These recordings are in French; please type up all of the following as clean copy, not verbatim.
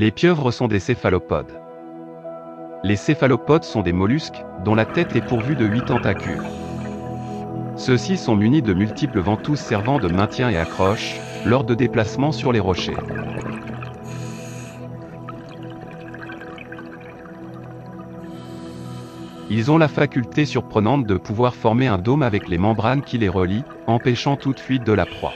Les pieuvres sont des céphalopodes. Les céphalopodes sont des mollusques, dont la tête est pourvue de 8 tentacules. Ceux-ci sont munis de multiples ventouses servant de maintien et accroche, lors de déplacements sur les rochers. Ils ont la faculté surprenante de pouvoir former un dôme avec les membranes qui les relient, empêchant toute fuite de la proie.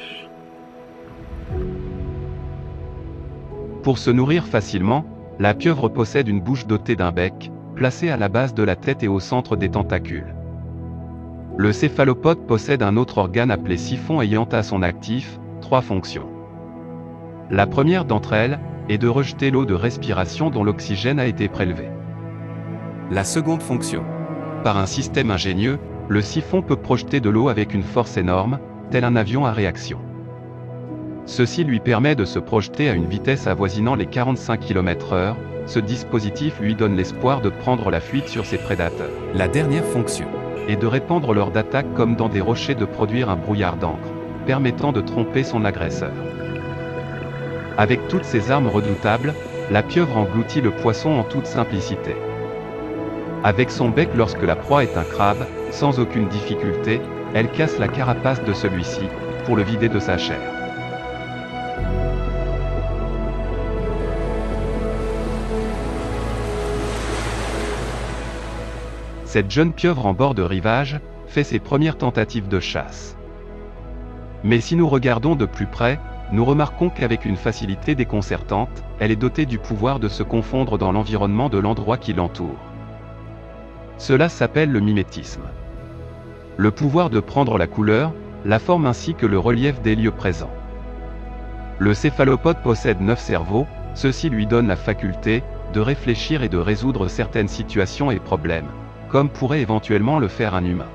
Pour se nourrir facilement, la pieuvre possède une bouche dotée d'un bec, placé à la base de la tête et au centre des tentacules. Le céphalopode possède un autre organe appelé siphon ayant à son actif 3 fonctions. La première d'entre elles est de rejeter l'eau de respiration dont l'oxygène a été prélevé. La seconde fonction. Par un système ingénieux, le siphon peut projeter de l'eau avec une force énorme, tel un avion à réaction. Ceci lui permet de se projeter à une vitesse avoisinant les 45 km/h, ce dispositif lui donne l'espoir de prendre la fuite sur ses prédateurs. La dernière fonction est de répandre lors d'attaque comme dans des rochers de produire un brouillard d'encre, permettant de tromper son agresseur. Avec toutes ces armes redoutables, la pieuvre engloutit le poisson en toute simplicité. Avec son bec lorsque la proie est un crabe, sans aucune difficulté, elle casse la carapace de celui-ci, pour le vider de sa chair. Cette jeune pieuvre en bord de rivage, fait ses premières tentatives de chasse. Mais si nous regardons de plus près, nous remarquons qu'avec une facilité déconcertante, elle est dotée du pouvoir de se confondre dans l'environnement de l'endroit qui l'entoure. Cela s'appelle le mimétisme. Le pouvoir de prendre la couleur, la forme ainsi que le relief des lieux présents. Le céphalopode possède 9 cerveaux, ceci lui donne la faculté de réfléchir et de résoudre certaines situations et problèmes, comme pourrait éventuellement le faire un humain.